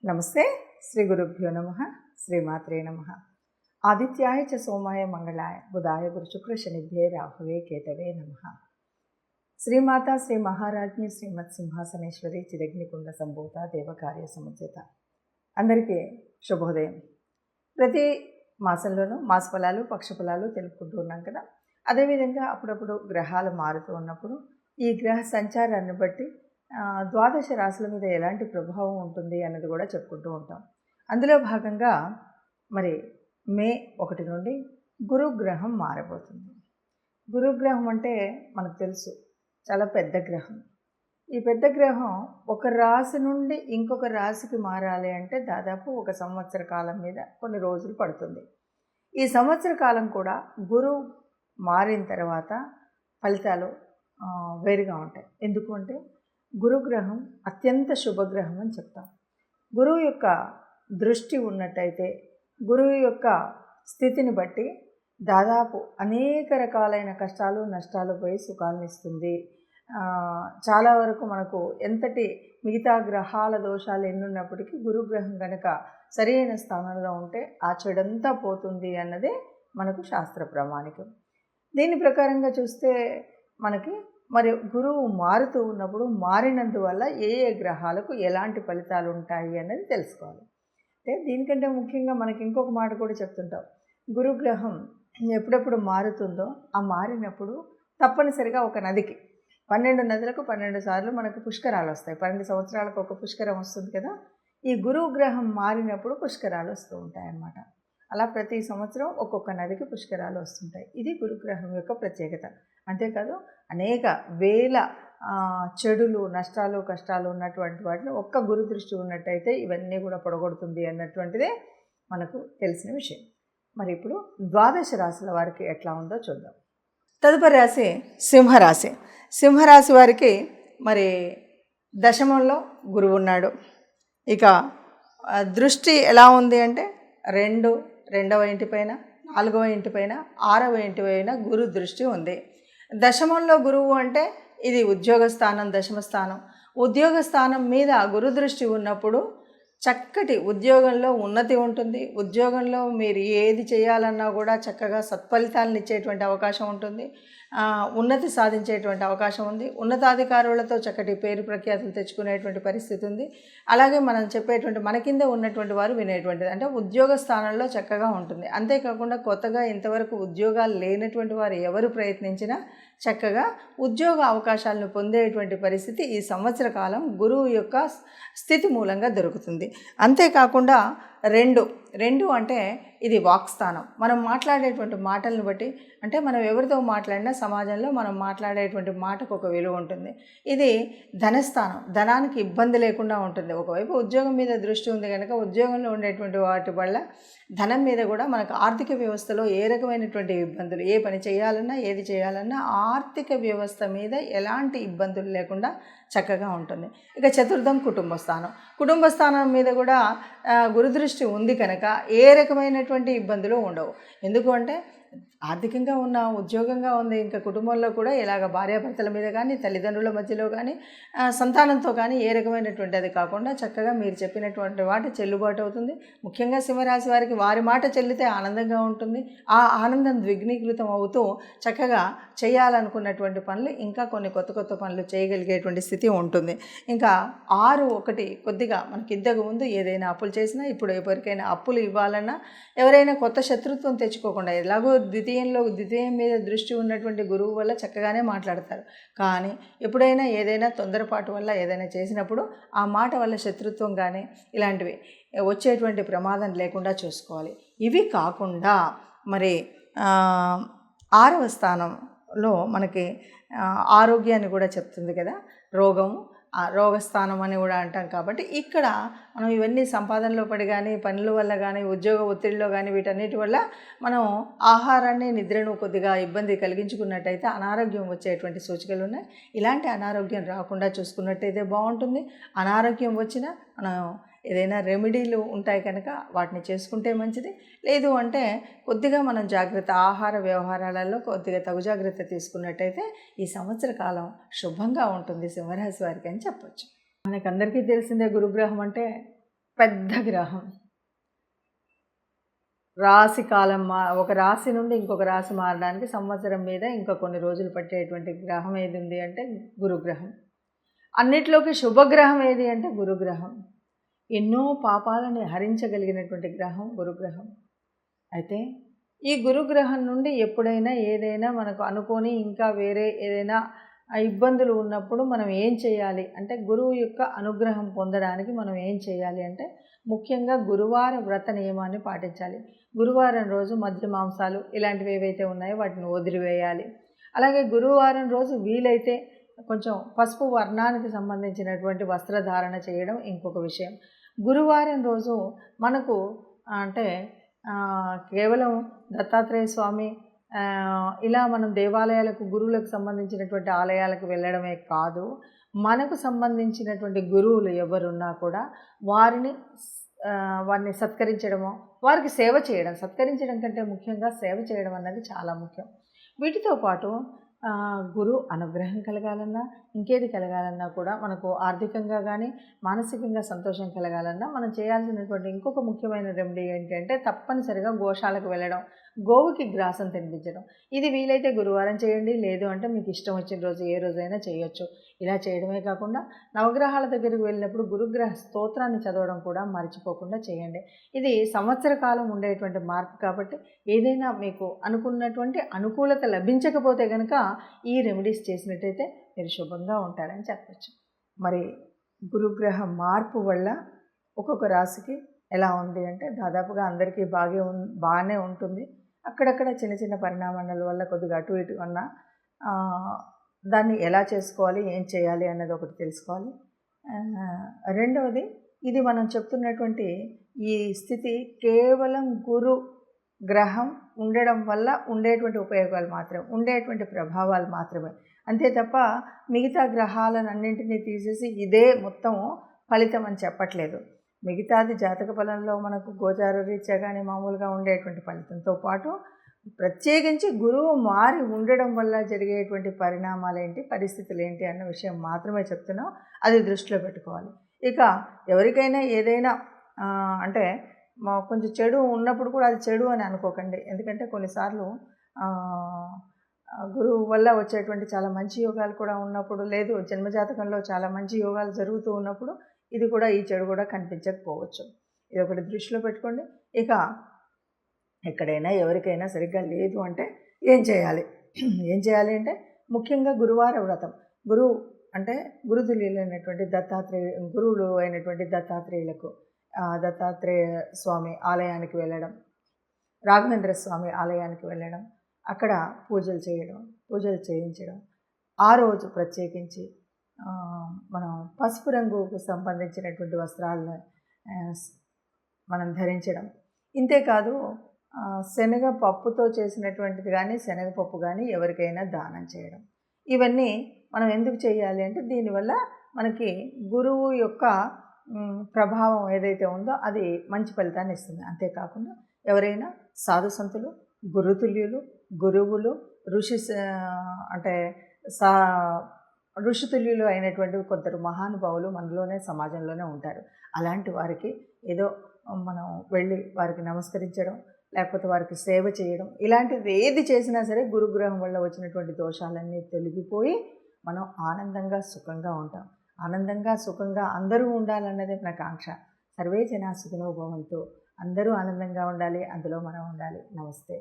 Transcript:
నమస్తే. శ్రీ గురుభ్యో నమ. శ్రీమాత్రే నమ. ఆదిత్యాయ చ సోమాయ మంగళాయ బుధాయ గురు శుక్ర శనిభ్యే రాహువే కేతవే నమ. శ్రీమాత శ్రీ మహారాజ్ఞి శ్రీమత్ సింహాసనేశ్వరి చిదగ్నికుండ సంభూత దేవకార్య సముచిత. అందరికీ శుభోదయం. ప్రతి మాసంలోనూ మాస ఫలాలు పక్ష ఫలాలు తెలుపుకుంటూ ఉన్నాం కదా. అదేవిధంగా అప్పుడప్పుడు గ్రహాలు మారుతూ ఉన్నప్పుడు ఈ గ్రహ సంచారాన్ని బట్టి ద్వాదశ రాశుల మీద ఎలాంటి ప్రభావం ఉంటుంది అన్నది కూడా చెప్పుకుంటూ ఉంటాం. అందులో భాగంగా మరి మే 1 నుండి గురుగ్రహం మారబోతుంది. గురుగ్రహం అంటే మనకు తెలుసు, చాలా పెద్ద గ్రహం. ఈ పెద్ద గ్రహం ఒక రాశి నుండి ఇంకొక రాశికి మారాలి అంటే దాదాపు 1 సంవత్సర కాలం మీద కొన్ని రోజులు పడుతుంది. ఈ సంవత్సర కాలం కూడా గురువు మారిన తర్వాత ఫలితాలు వేరుగా ఉంటాయి. ఎందుకు అంటే గురుగ్రహం అత్యంత శుభగ్రహం అని చెప్తాం. గురువు యొక్క దృష్టి ఉన్నట్టయితే గురువు యొక్క స్థితిని బట్టి దాదాపు అనేక రకాలైన కష్టాలు నష్టాలు పోయి సుఖాలను ఇస్తుంది. చాలా వరకు మనకు ఎంతటి మిగతా గ్రహాల దోషాలు ఎన్నున్నప్పటికీ గురుగ్రహం కనుక సరైన స్థానంలో ఉంటే ఆ చెడంతా పోతుంది అన్నదే మనకు శాస్త్ర ప్రామాణికం. దీని ప్రకారంగా చూస్తే మనకి మరి గురువు మారుతూ ఉన్నప్పుడు మారినందువల్ల ఏ గ్రహాలకు ఎలాంటి ఫలితాలు ఉంటాయి అన్నది తెలుసుకోవాలి. అంటే దీనికంటే ముఖ్యంగా మనకి ఇంకొక మాట కూడా చెప్తుంటాం. గురుగ్రహం ఎప్పుడెప్పుడు మారుతుందో ఆ మారినప్పుడు తప్పనిసరిగా ఒక నదికి 12 నదులకు 12 సార్లు మనకు పుష్కరాలు వస్తాయి. 12 సంవత్సరాలకు ఒక పుష్కరం వస్తుంది కదా. ఈ గురువు గ్రహం మారినప్పుడు పుష్కరాలు వస్తూ ఉంటాయి అన్నమాట. అలా ప్రతి సంవత్సరం ఒక్కొక్క నదికి పుష్కరాలు వస్తుంటాయి. ఇది గురుగ్రహం యొక్క ప్రత్యేకత. అంతేకాదు అనేక వేల చెడులు నష్టాలు కష్టాలు ఉన్నటువంటి వాటిని ఒక్క గురు దృష్టి ఉన్నట్టయితే ఇవన్నీ కూడా పొడగొడుతుంది అన్నటువంటిదే మనకు తెలిసిన విషయం. మరి ఇప్పుడు ద్వాదశ రాశుల వారికి ఎట్లా ఉందో చూద్దాం. తదుపరి రాశి సింహరాశి. సింహరాశి వారికి మరి దశమంలో గురువు ఉన్నాడు. ఇక దృష్టి ఎలా ఉంది అంటే రెండవ ఇంటిపైన 4వ ఇంటిపైన 6వ ఇంటిపైన గురు దృష్టి ఉంది. దశమంలో గురువు అంటే ఇది ఉద్యోగ స్థానం, దశమ స్థానం. ఉద్యోగ స్థానం మీద గురు దృష్టి ఉన్నప్పుడు చక్కటి ఉద్యోగంలో ఉన్నతి ఉంటుంది. ఉద్యోగంలో మీరు ఏది చేయాలన్నా కూడా చక్కగా సత్ఫలితాలను ఇచ్చేటువంటి అవకాశం ఉంటుంది. ఉన్నతి సాధించేటువంటి అవకాశం ఉంది. ఉన్నతాధికారులతో చక్కటి పేరు ప్రఖ్యాతులు తెచ్చుకునేటువంటి పరిస్థితి ఉంది. అలాగే మనం చెప్పేటువంటి మన కింద ఉన్నటువంటి వారు వినేటువంటిది అంటే ఉద్యోగ స్థానంలో చక్కగా ఉంటుంది. అంతేకాకుండా కొత్తగా ఇంతవరకు ఉద్యోగాలు లేనటువంటి వారు ఎవరు ప్రయత్నించినా చక్కగా ఉద్యోగ అవకాశాలను పొందేటువంటి పరిస్థితి ఈ సంవత్సర కాలం గురువు యొక్క స్థితి మూలంగా దొరుకుతుంది. అంతేకాకుండా రెండు అంటే ఇది వాక్స్థానం. మనం మాట్లాడేటువంటి మాటలను బట్టి అంటే మనం ఎవరితో మాట్లాడినా సమాజంలో మనం మాట్లాడేటువంటి మాటకు ఒక విలువ ఉంటుంది. ఇది ధనస్థానం, ధనానికి ఇబ్బంది లేకుండా ఉంటుంది. ఒకవైపు ఉద్యోగం మీద దృష్టి ఉంది కనుక ఉద్యోగంలో ఉండేటువంటి వాటి వల్ల ధనం మీద కూడా మనకు ఆర్థిక వ్యవస్థలో ఏ రకమైనటువంటి ఇబ్బందులు, ఏ పని చేయాలన్నా ఏది చేయాలన్నా ఆర్థిక వ్యవస్థ మీద ఎలాంటి ఇబ్బందులు లేకుండా చక్కగా ఉంటుంది. ఇక చతుర్థం కుటుంబ స్థానం మీద కూడా గురుదృష్టి ఉంది కనుక ఏ రకమైనటువంటి ఇబ్బందులు ఉండవు. ఎందుకు అంటే ఆర్థికంగా ఉన్న ఉద్యోగంగా ఉంది, ఇంకా కుటుంబంలో కూడా ఇలాగ భార్యాభర్తల మీద కానీ తల్లిదండ్రుల మధ్యలో కానీ సంతానంతో కానీ ఏ రకమైనటువంటి అది కాకుండా చక్కగా మీరు చెప్పినటువంటి మాట చెల్లుబాటు అవుతుంది. ముఖ్యంగా సింహరాశి వారికి వారి మాట చెల్లితే ఆనందంగా ఉంటుంది. ఆ ఆనందం ద్విగ్నీకృతం అవుతూ చక్కగా చేయాలనుకున్నటువంటి పనులు ఇంకా కొన్ని కొత్త పనులు చేయగలిగేటువంటి స్థితి ఉంటుంది. ఇంకా 6-1 కొద్దిగా మనకి ఇంతకు ముందు ఏదైనా అప్పులు చేసినా ఇప్పుడు ఎవరికైనా అప్పులు ఇవ్వాలన్నా ఎవరైనా కొత్త శత్రుత్వం తెచ్చుకోకుండా ఎలాగో ద్వితీయం మీద దృష్టి ఉన్నటువంటి గురువు వల్ల చక్కగానే మాట్లాడతారు. కానీ ఎప్పుడైనా ఏదైనా తొందరపాటు వల్ల ఏదైనా చేసినప్పుడు ఆ మాట వల్ల శత్రుత్వం కానీ ఇలాంటివి వచ్చేటువంటి ప్రమాదం లేకుండా చూసుకోవాలి. ఇవి కాకుండా మరి 6వ స్థానంలో మనకి ఆరోగ్యాన్ని కూడా చెప్తుంది కదా. రోగస్థానం అని కూడా అంటాం. కాబట్టి ఇక్కడ మనం ఇవన్నీ సంపాదనలో పడి కానీ పనుల వల్ల కానీ ఉద్యోగ ఒత్తిడిలో కానీ వీటన్నిటి వల్ల మనం ఆహారాన్ని నిద్రను కొద్దిగా ఇబ్బంది కలిగించుకున్నట్టయితే అనారోగ్యం వచ్చేటువంటి సూచికలు ఉన్నాయి. ఇలాంటి అనారోగ్యం రాకుండా చూసుకున్నట్టయితే బాగుంటుంది. అనారోగ్యం వచ్చినా మనం ఏదైనా రెమెడీలు ఉంటాయి కనుక వాటిని చేసుకుంటే మంచిది. లేదు అంటే కొద్దిగా మనం జాగ్రత్త ఆహార వ్యవహారాలలో కొద్దిగా తగు జాగ్రత్త తీసుకున్నట్టయితే ఈ సంవత్సర కాలం శుభంగా ఉంటుంది సింహరాశి వారికి అని చెప్పొచ్చు. మనకందరికీ తెలిసిందే గురుగ్రహం అంటే పెద్ద గ్రహం. రాశి కాలం ఒక రాశి నుండి ఇంకొక రాశి మారడానికి సంవత్సరం మీద ఇంకా కొన్ని రోజులు పట్టేటువంటి గ్రహం ఏది ఉంది అంటే గురుగ్రహం. అన్నిట్లోకి శుభగ్రహం ఏది అంటే గురుగ్రహం. ఎన్నో పాపాలని హరించగలిగినటువంటి గ్రహం గురుగ్రహం. అయితే ఈ గురుగ్రహం నుండి ఎప్పుడైనా ఏదైనా మనకు అనుకోని ఇంకా వేరే ఏదైనా ఇబ్బందులు ఉన్నప్పుడు మనం ఏం చేయాలి అంటే, గురువు యొక్క అనుగ్రహం పొందడానికి మనం ఏం చేయాలి అంటే, ముఖ్యంగా గురువార వ్రత నియమాన్ని పాటించాలి. గురువారం రోజు మద్య మాంసాలు ఇలాంటివి ఏవైతే ఉన్నాయో వాటిని వదిలివేయాలి. అలాగే గురువారం రోజు వీలైతే కొంచెం పసుపు వర్ణానికి సంబంధించినటువంటి వస్త్రధారణ చేయడం ఇంకొక విషయం. గురువారం రోజు మనకు అంటే కేవలం దత్తాత్రేయ స్వామి ఇలా మనం దేవాలయాలకు గురువులకు సంబంధించినటువంటి ఆలయాలకు వెళ్ళడమే కాదు, మనకు సంబంధించినటువంటి గురువులు ఎవరున్నా కూడా వారిని సత్కరించడము, వారికి సేవ చేయడం, సత్కరించడం కంటే ముఖ్యంగా సేవ చేయడం అన్నది చాలా ముఖ్యం. వీటితో పాటు గురు అనుగ్రహం కలగాలన్నా, ఇంకేది కలగాలన్నా కూడా మనకు ఆర్థికంగా కానీ మానసికంగా సంతోషం కలగాలన్నా మనం చేయాల్సినటువంటి ఇంకొక ముఖ్యమైన రెమెడీ ఏంటంటే, తప్పనిసరిగా గోశాలకు వెళ్ళడం, గోవుకి గ్రాసం తినిపించడం. ఇది వీలైతే గురువారం చేయండి, లేదు అంటే మీకు ఇష్టం వచ్చిన రోజు ఏ రోజైనా చేయొచ్చు. ఇలా చేయడమే కాకుండా నవగ్రహాల దగ్గరికి వెళ్ళినప్పుడు గురుగ్రహ స్తోత్రాన్ని చదవడం కూడా మర్చిపోకుండా చేయండి. ఇది సంవత్సర కాలం ఉండేటువంటి మార్పు కాబట్టి ఏదైనా మీకు అనుకున్నటువంటి అనుకూలత లభించకపోతే కనుక ఈ రెమెడీస్ చేసినట్టయితే మీరు శుభంగా ఉంటారని చెప్పచ్చు. మరి గురుగ్రహ మార్పు వల్ల ఒక్కొక్క రాశికి ఎలా ఉంది అంటే, దాదాపుగా అందరికీ బాగానే ఉంటుంది. అక్కడక్కడ చిన్న చిన్న పరిణామాల వల్ల కొద్దిగా అటు ఇటు అన్న దాన్ని ఎలా చేసుకోవాలి, ఏం చేయాలి అన్నది ఒకటి తెలుసుకోవాలి. రెండవది, ఇది మనం చెప్తున్నటువంటి ఈ స్థితి కేవలం గురు గ్రహం ఉండడం వల్ల ఉండేటువంటి ఉపయోగాలు మాత్రమే, ఉండేటువంటి ప్రభావాలు మాత్రమే. అంతే తప్ప మిగతా గ్రహాలన్నింటినీ తీసేసి ఇదే మొత్తం ఫలితం అని చెప్పట్లేదు. మిగతాది జాతక ఫలంలో మనకు గోచార రీత్యా కానీ మామూలుగా ఉండేటువంటి ఫలితంతో పాటు ప్రత్యేకించి గురువు మారి ఉండడం వల్ల జరిగేటువంటి పరిణామాలు ఏంటి, పరిస్థితులు ఏంటి అన్న విషయం మాత్రమే చెప్తున్నాం. అది దృష్టిలో పెట్టుకోవాలి. ఇక ఎవరికైనా ఏదైనా అంటే కొంచెం చెడు ఉన్నప్పుడు కూడా అది చెడు అని అనుకోకండి. ఎందుకంటే కొన్నిసార్లు గురువు వల్ల వచ్చేటువంటి చాలా మంచి యోగాలు కూడా ఉన్నప్పుడు, లేదు జన్మజాతకంలో చాలా మంచి యోగాలు జరుగుతూ ఉన్నప్పుడు ఇది కూడా, ఈ చెడు కూడా కనిపించకపోవచ్చు. ఇది ఒకటి దృష్టిలో పెట్టుకోండి. ఇక ఎక్కడైనా ఎవరికైనా సరిగ్గా లేదు అంటే ఏం చేయాలి అంటే, ముఖ్యంగా గురువార వ్రతం. గురువు అంటే గురుతుల్యులైనటువంటి గురువులు అయినటువంటి దత్తాత్రేయులకు దత్తాత్రేయ స్వామి ఆలయానికి వెళ్ళడం, రాఘవేంద్ర స్వామి ఆలయానికి వెళ్ళడం, అక్కడ పూజలు చేయించడం. ఆ రోజు ప్రత్యేకించి మనం పసుపు రంగుకు సంబంధించినటువంటి వస్త్రాలను మనం ధరించడం. ఇంతేకాదు శనగపప్పుతో చేసినటువంటిది కానీ, శనగపప్పు కానీ ఎవరికైనా దానం చేయడం. ఇవన్నీ మనం ఎందుకు చేయాలి అంటే, దీనివల్ల మనకి గురువు యొక్క ప్రభావం ఏదైతే ఉందో అది మంచి ఫలితాన్ని ఇస్తుంది. అంతేకాకుండా ఎవరైనా సాధు సంతులు, గురుతుల్యులు, గురువులు, ఋషితుల్యులు అయినటువంటి కొందరు మహానుభావులు మనలోనే సమాజంలోనే ఉంటారు. అలాంటి వారికి ఏదో మనం వెళ్ళి వారికి నమస్కరించడం, లేకపోతే వారికి సేవ చేయడం, ఇలాంటిది ఏది చేసినా సరే గురుగ్రహం వల్ల వచ్చినటువంటి దోషాలన్నీ తొలగిపోయి మనం ఆనందంగా సుఖంగా ఉంటాం. ఆనందంగా సుఖంగా అందరూ ఉండాలన్నదే నా కాంక్ష. సర్వే జనా సుఖినో భవంతు. అందరూ ఆనందంగా ఉండాలి, అందులో మనం ఉండాలి. నమస్తే.